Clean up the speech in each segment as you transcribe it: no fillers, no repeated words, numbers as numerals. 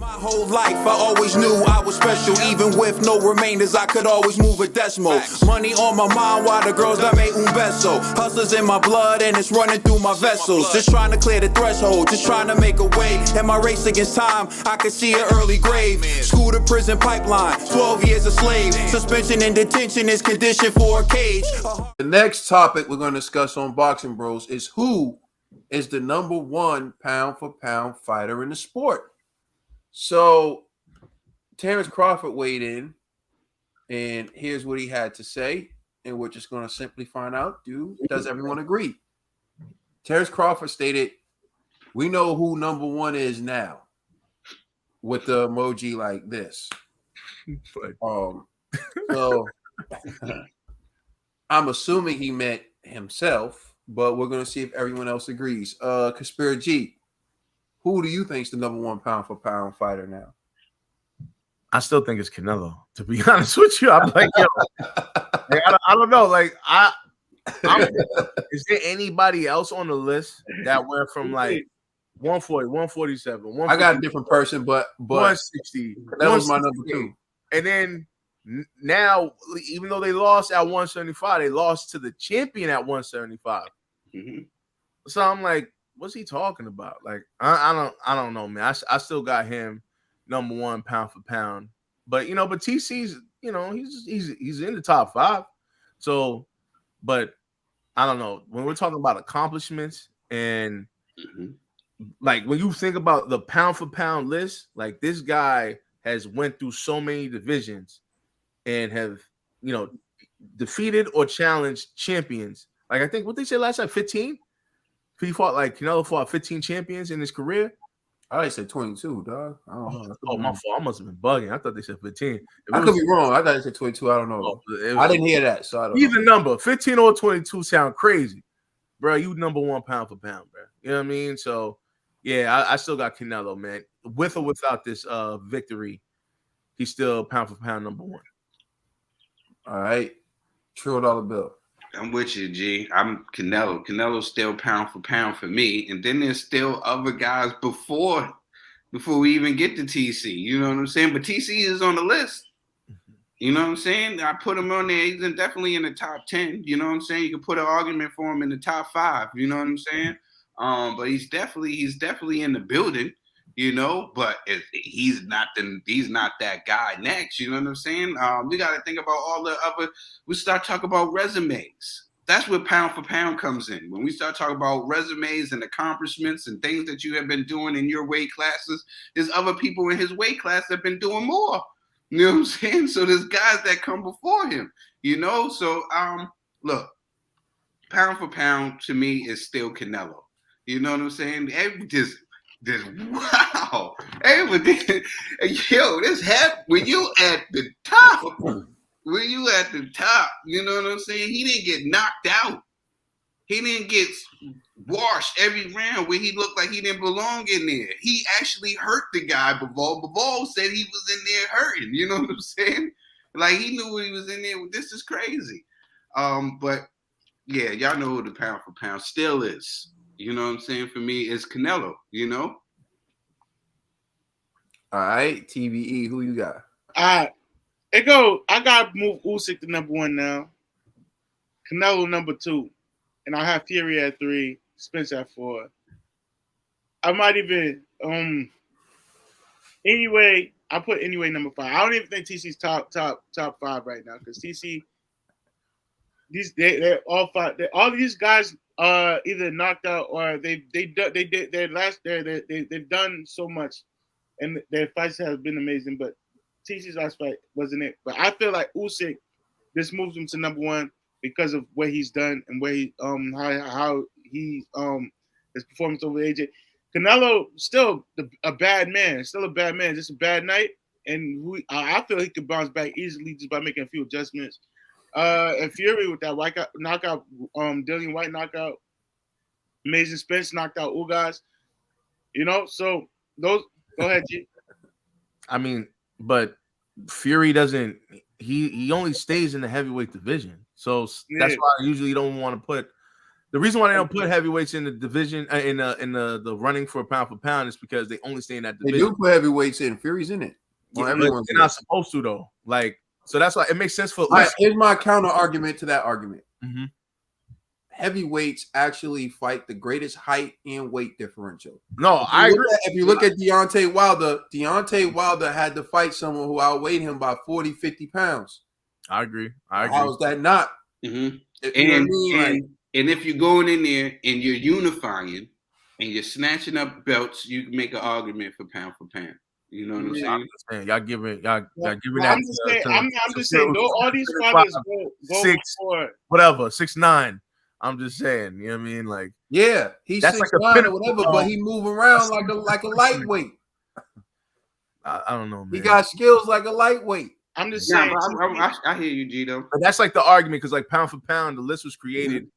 My whole life, I always knew I was special. Even with no remainders, I could always move a decimal. Money on my mind while the girls that made un beso. Hustlers in my blood and it's running through my vessels. Just trying to clear the threshold, just trying to make a way. In my race against time, I could see an early grave. School to prison pipeline, 12 years a slave. Suspension and detention is conditioned for a cage. The next topic we're going to discuss on Boxing Bros is who is the number one pound for pound fighter in the sport. So Terrence Crawford weighed in, and here's what he had to say, and we're just going to simply find out, does everyone agree? Terrence Crawford stated, "We know who number one is now," with the emoji like this. So I'm assuming he meant himself, but we're going to see if everyone else agrees. Conspiracy, who do you think is the number one pound for pound fighter now? I still think it's Canelo. To be honest with you, I'm like, yo, like, I don't know. Like, is there anybody else on the list that went from like 140, 147, I got a different person, but 160. That was my number two. And then now, even though they lost at 175, they lost to the champion at 175. Mm-hmm. So I'm like, what's he talking about? Like, I don't know, man. I still got him number one pound for pound, but TC's, he's in the top 5. So, but I don't know, when we're talking about accomplishments and like when you think about the pound for pound list, like this guy has went through so many divisions and have defeated or challenged champions. Like I think what they said last time, 15. Canelo fought 15 champions in his career. I said 22, dog. I don't know. Oh, my fault. I must have been bugging. I thought they said 15. I could be wrong. I thought they said 22. I don't know. I didn't hear that, so I don't know. Either number, 15 or 22 sound crazy. Bro, you number one pound for pound, bro. You know what I mean? So, yeah, I still got Canelo, man. With or without this victory, he's still pound for pound number one. All right. $1 bill. I'm with you, G. I'm Canelo. Canelo's still pound for pound for me. And then there's still other guys before we even get to TC. You know what I'm saying? But TC is on the list. You know what I'm saying? I put him on there. He's definitely in the top 10. You know what I'm saying? You can put an argument for him in the top 5. You know what I'm saying? But he's definitely in the building. But he's not that guy next. You know what I'm saying? We got to think about all the other. We start talking about resumes. That's where pound for pound comes in. When we start talking about resumes and accomplishments and things that you have been doing in your weight classes, there's other people in his weight class that have been doing more. You know what I'm saying? So there's guys that come before him. So look, pound for pound to me is still Canelo. You know what I'm saying? Wow. Hey, this happened when you at the top. When you at the top, you know what I'm saying? He didn't get knocked out. He didn't get washed every round where he looked like he didn't belong in there. He actually hurt the guy. Bivol said he was in there hurting. You know what I'm saying? Like he knew he was in there. This is crazy. But yeah, y'all know who the pound for pound still is. You know what I'm saying? For me, it's Canelo, All right, TVE, who you got? I got to move Usyk to number 1 now. Canelo number 2. And I have Fury at 3, Spence at 4. I might even, I put number 5. I don't even think TC's top 5 right now because TC, they're all 5. All these guys either knocked out or they've done so much, and their fights have been amazing. But TC's last fight wasn't it. But I feel like Usyk, this moves him to number 1 because of what he's done and where he how he his performance over AJ. Canelo still a bad man, just a bad night, and I feel he could bounce back easily just by making a few adjustments. And Fury with that knockout, Dillian White knockout, amazing Spence knocked out Ugas. So those. Go ahead, G. I mean, but Fury doesn't. He only stays in the heavyweight division, so that's why I usually don't want to put The reason why they don't put heavyweights in the division in the running for pound for pound is because they only stay in that They division. do put heavyweights in. Fury's in it. Yeah, On but everyone's they're not list. supposed to though. Like, so that's why it makes sense for. All right, here's my counter argument to that argument. Mhm. Heavyweights actually fight the greatest height and weight differential. No, I agree. If you look at Deontay Wilder had to fight someone who outweighed him by 40, 50 pounds. I agree. I agree. How is that not? Mm-hmm. You know what I mean? And if you're going in there and you're unifying and you're snatching up belts, you can make an argument for pound. You know what I'm saying? Y'all giving that. I'm just saying, though, all these fighters go six, for whatever, 6'9". I'm just saying, you know what I mean? Like, Yeah, he's that's 6'9" like a or whatever, but he move around like a lightweight. I don't know, man. He got skills like a lightweight. I'm just Yeah, saying. I hear you, Gito. But that's like the argument because, like, pound for pound, the list was created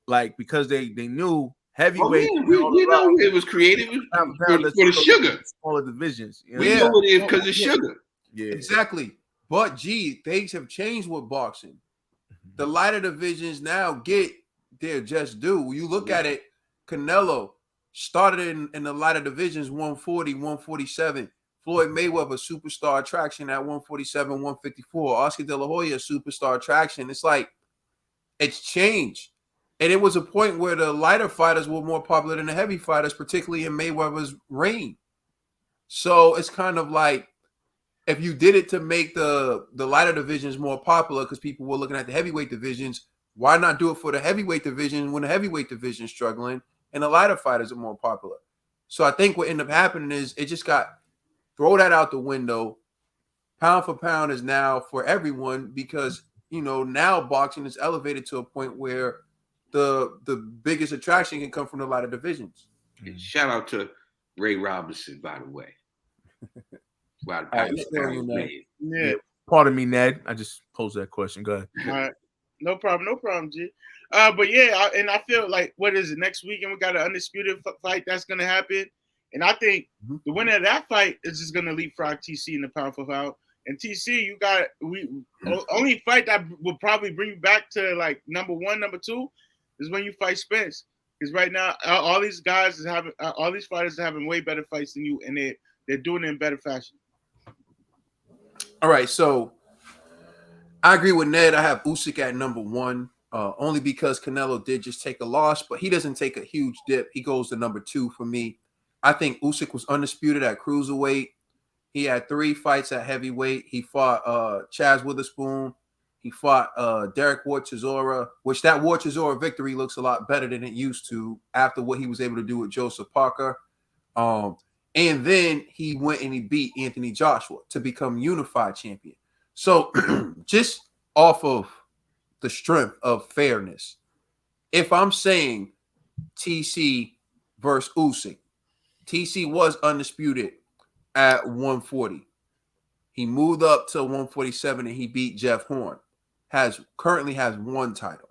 like because they knew heavyweight. We know it was created for the sugar. Smaller divisions. You know? We know it is because of sugar. Yeah, Exactly. But things have changed with boxing. The lighter divisions now get their just due. You look at it, Canelo started in the lighter divisions 140, 147. Floyd Mayweather, superstar attraction at 147, 154. Oscar De La Hoya, superstar attraction. It's like, it's changed. And it was a point where the lighter fighters were more popular than the heavy fighters, particularly in Mayweather's reign. So it's kind of like, if you did it to make the lighter divisions more popular because people were looking at the heavyweight divisions, why not do it for the heavyweight division when the heavyweight division is struggling and the lighter fighters are more popular? So I think what ended up happening is it just got, throw that out the window. Pound for pound is now for everyone because, you know, now boxing is elevated to a point where the biggest attraction can come from the lighter divisions. And shout out to Ray Robinson, by the way. Wow, Yeah. Pardon me, Ned. I just posed that question. Go ahead. All right. No problem, G. But yeah, and I feel like, what is it, next weekend we got an undisputed fight that's gonna happen, and I think the winner of that fight is just gonna leapfrog TC in the pound for pound. And TC, only fight that will probably bring you back to like number one, number two, is when you fight Spence. Because right now, all these guys all these fighters are having way better fights than you, and they're doing it in better fashion. All right, so I agree with Ned. I have Usyk at number one, only because Canelo did just take a loss, but he doesn't take a huge dip. He goes to number two for me. I think Usyk was undisputed at cruiserweight. He had 3 fights at heavyweight. He fought Chaz Witherspoon. He fought Derek Ward Chisora, which that Ward Chisora victory looks a lot better than it used to after what he was able to do with Joseph Parker. And then he went and he beat Anthony Joshua to become unified champion. So just off of the strength of fairness, if I'm saying TC versus Usyk, TC was undisputed at 140. He moved up to 147 and he beat Jeff Horn. Currently has 1 title.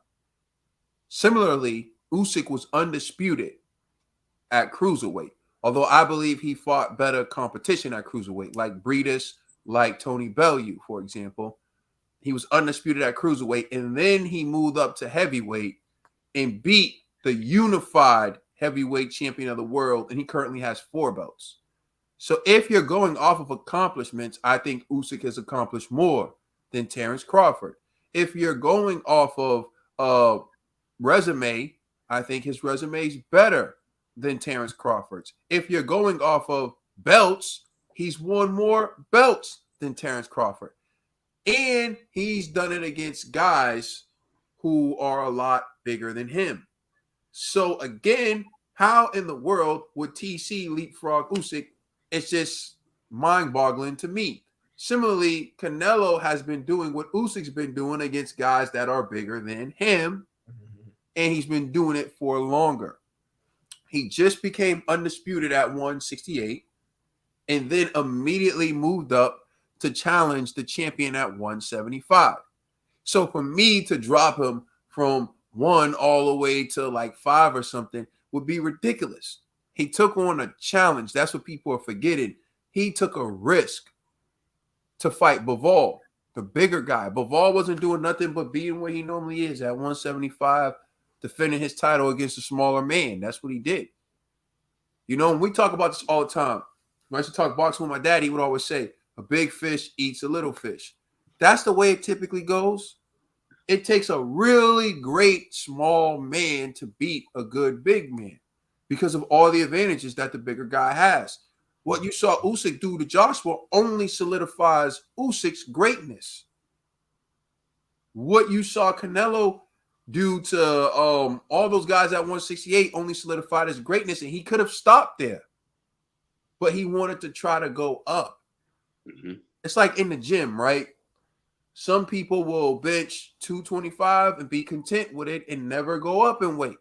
Similarly, Usyk was undisputed at cruiserweight, although I believe he fought better competition at cruiserweight, like Breedis, like Tony Bellew, for example. He was undisputed at cruiserweight, and then he moved up to heavyweight and beat the unified heavyweight champion of the world, and he currently has 4 belts. So if you're going off of accomplishments, I think Usyk has accomplished more than Terrence Crawford. If you're going off of resume, I think his resume is better than Terrence Crawford's. If you're going off of belts, he's won more belts than Terrence Crawford. And he's done it against guys who are a lot bigger than him. So again, how in the world would TC leapfrog Usyk? It's just mind-boggling to me. Similarly, Canelo has been doing what Usyk's been doing against guys that are bigger than him, and he's been doing it for longer. He just became undisputed at 168 and then immediately moved up to challenge the champion at 175. So for me to drop him from 1 all the way to like 5 or something would be ridiculous. He took on a challenge. That's what people are forgetting. He took a risk to fight Bivol, the bigger guy. Bivol wasn't doing nothing but being where he normally is at 175. defending his title against a smaller man. That's what he did. You know, and we talk about this all the time. When I used to talk boxing with my dad, he would always say, a big fish eats a little fish. That's the way it typically goes. It takes a really great small man to beat a good big man because of all the advantages that the bigger guy has. What you saw Usyk do to Joshua only solidifies Usyk's greatness. What you saw Canelo do to all those guys at 168 only solidified his greatness, and he could have stopped there. But he wanted to try to go up. Mm-hmm. It's like in the gym, right? Some people will bench 225 and be content with it and never go up in weight.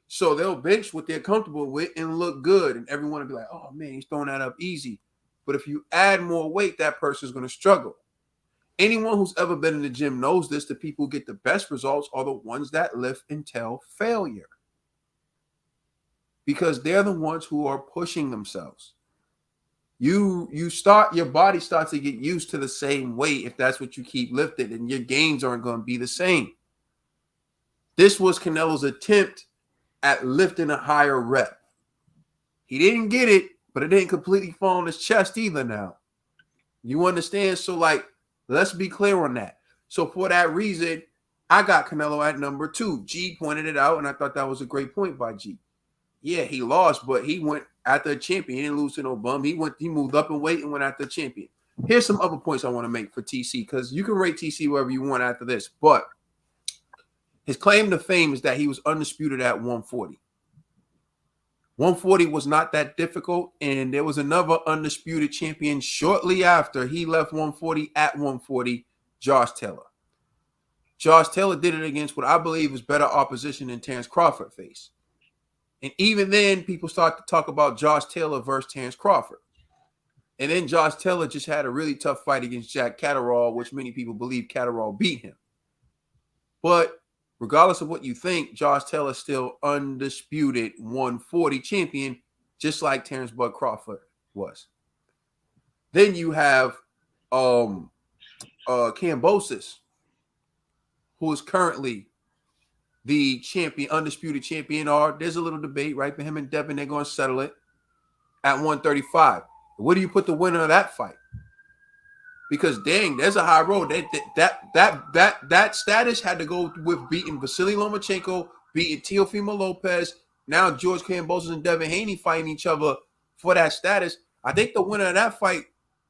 So they'll bench what they're comfortable with and look good. And everyone will be like, oh, man, he's throwing that up easy. But if you add more weight, that person's going to struggle. Anyone who's ever been in the gym knows this. The people who get the best results are the ones that lift until failure. Because they're the ones who are pushing themselves. Your body starts to get used to the same weight if that's what you keep lifting, and your gains aren't going to be the same. This was Canelo's attempt at lifting a higher rep. He didn't get it, but it didn't completely fall on his chest either now. You understand? So, let's be clear on that. So, for that reason, I got Canelo at number 2. G pointed it out, and I thought that was a great point by G. Yeah, he lost, but he went after a champion. He didn't lose to no bum. He moved up in weight and went after a champion. Here's some other points I want to make for TC, because you can rate TC wherever you want after this, but his claim to fame is that he was undisputed at 140. 140 was not that difficult, and there was another undisputed champion shortly after he left 140 at 140, Josh Taylor. Josh Taylor did it against what I believe is better opposition than Terence Crawford faced. And even then, people start to talk about Josh Taylor versus Terence Crawford. And then Josh Taylor just had a really tough fight against Jack Catterall, which many people believe Catterall beat him. But regardless of what you think, Josh Taylor is still undisputed 140 champion, just like Terence Bud Crawford was. Then you have Kambosos, who is currently the champion, undisputed champion. There's a little debate, right? For him and Devin, they're going to settle it at 135. Where do you put the winner of that fight? Because dang, there's a high road. That status had to go with beating Vasily Lomachenko, beating Teofimo Lopez. Now George Kambosos and Devin Haney fighting each other for that status. I think the winner of that fight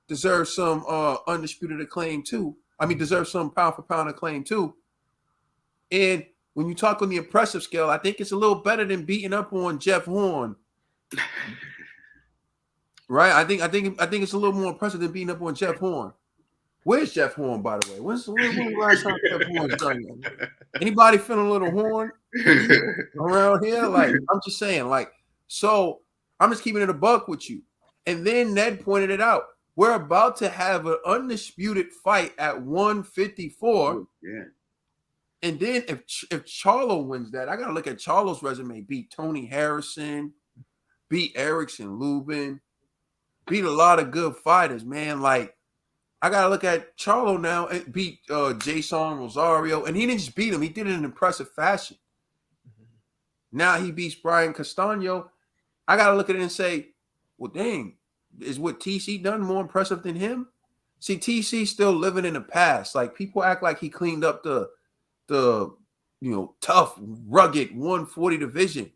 deserves some undisputed acclaim too. I mean, deserves some pound for pound acclaim too. And when you talk on the impressive scale, I think it's a little better than beating up on Jeff Horn. Right? I think it's a little more impressive than beating up on Jeff Horn. Where's Jeff Horn, by the way? When's the last time Jeff Horn's done that? Anybody feeling a little horn around here? I'm just saying, so I'm just keeping it a buck with you. And then Ned pointed it out. We're about to have an undisputed fight at 154. Yeah. And then if Charlo wins that, I got to look at Charlo's resume. Beat Tony Harrison, beat Erickson Lubin, beat a lot of good fighters, man. I got to look at Charlo now and beat Jason Rosario. And he didn't just beat him. He did it in impressive fashion. Now he beats Brian Castano. I got to look at it and say, well, dang, is what TC done more impressive than him? See, TC still living in the past. People act like he cleaned up the tough, rugged 140 division.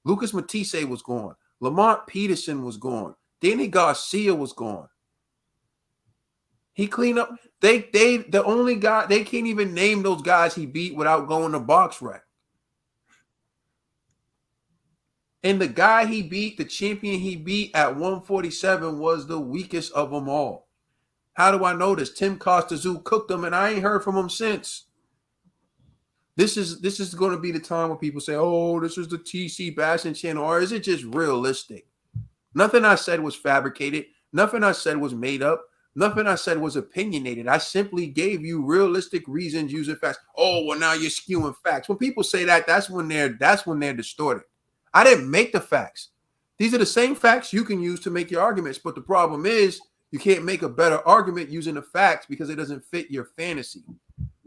Lucas Matisse was gone. Lamont Peterson was gone. Danny Garcia was gone. He cleaned up. The only guy, they can't even name those guys he beat without going to box rec. And the guy he beat, the champion he beat at 147 was the weakest of them all. How do I know this? Tim Costazoo cooked him, and I ain't heard from him since. This is going to be the time where people say, oh, this is the TC bashing channel, or is it just realistic? Nothing I said was fabricated. Nothing I said was made up. Nothing I said was opinionated. I simply gave you realistic reasons using facts. Oh, well, now you're skewing facts. When people say that, that's when they're distorted. I didn't make the facts. These are the same facts you can use to make your arguments, but the problem is you can't make a better argument using the facts because it doesn't fit your fantasy.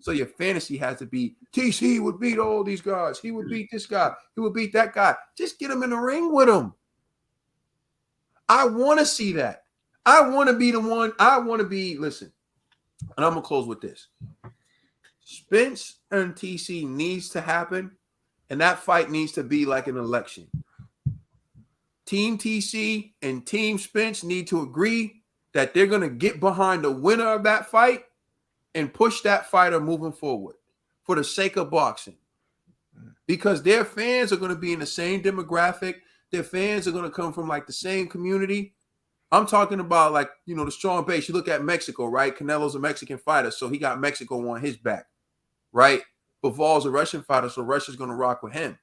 So your fantasy has to be TC would beat all these guys. He would beat this guy. He would beat that guy. Just get him in the ring with him. I want to see that. I want to be the one. I want to be, listen, and I'm going to close with this. Spence and TC needs to happen, and that fight needs to be like an election. Team TC and Team Spence need to agree that they're going to get behind the winner of that fight and push that fighter moving forward for the sake of boxing. Because their fans are going to be in the same demographic. Their fans are going to come from like the same community. I'm talking about like, you know, the strong base. You look at Mexico, right? Canelo's a Mexican fighter, so he got Mexico on his back, right? Bival's a Russian fighter, so Russia's going to rock with him.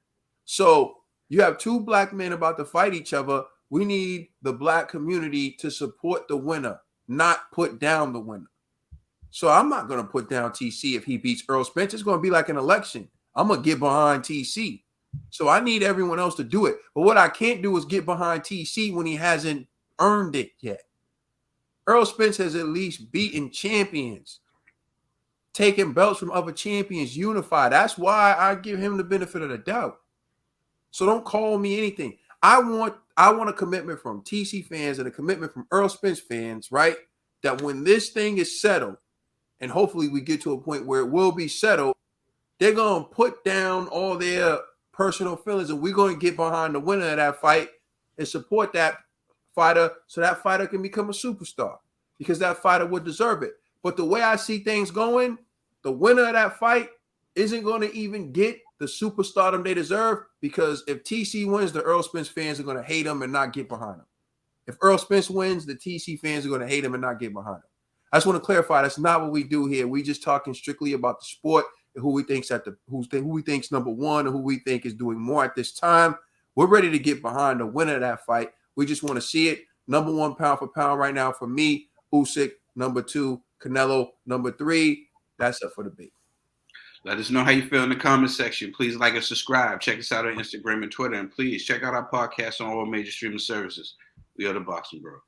So you have two black men about to fight each other. We need the black community to support the winner, not put down the winner. So I'm not going to put down TC if he beats Earl Spence. It's going to be like an election. I'm going to get behind TC. So I need everyone else to do it. But what I can't do is get behind TC when he hasn't earned it yet. Earl Spence has at least beaten champions, taken belts from other champions, unified. That's why I give him the benefit of the doubt. So don't call me anything. I want a commitment from TC fans and a commitment from Earl Spence fans, right? That when this thing is settled, and hopefully we get to a point where it will be settled, they're going to put down all their personal feelings, and we're going to get behind the winner of that fight and support that fighter so that fighter can become a superstar, because that fighter would deserve it. But the way I see things going, the winner of that fight isn't going to even get the superstardom they deserve, because if TC wins, the Earl Spence fans are going to hate him and not get behind him. If Earl Spence wins, the TC fans are going to hate him and not get behind him. I just want to clarify, that's not what we do here. We just talking strictly about the sport and who we think's who we think's number one and who we think is doing more at this time. We're ready to get behind the winner of that fight. We just want to see it. Number one pound for pound right now for me, Usyk. Number two, Canelo. Number three, that's up for debate. Let us know how you feel in the comment section. Please like and subscribe. Check us out on Instagram and Twitter. And please check out our podcast on all major streaming services. We are the Boxing Bros.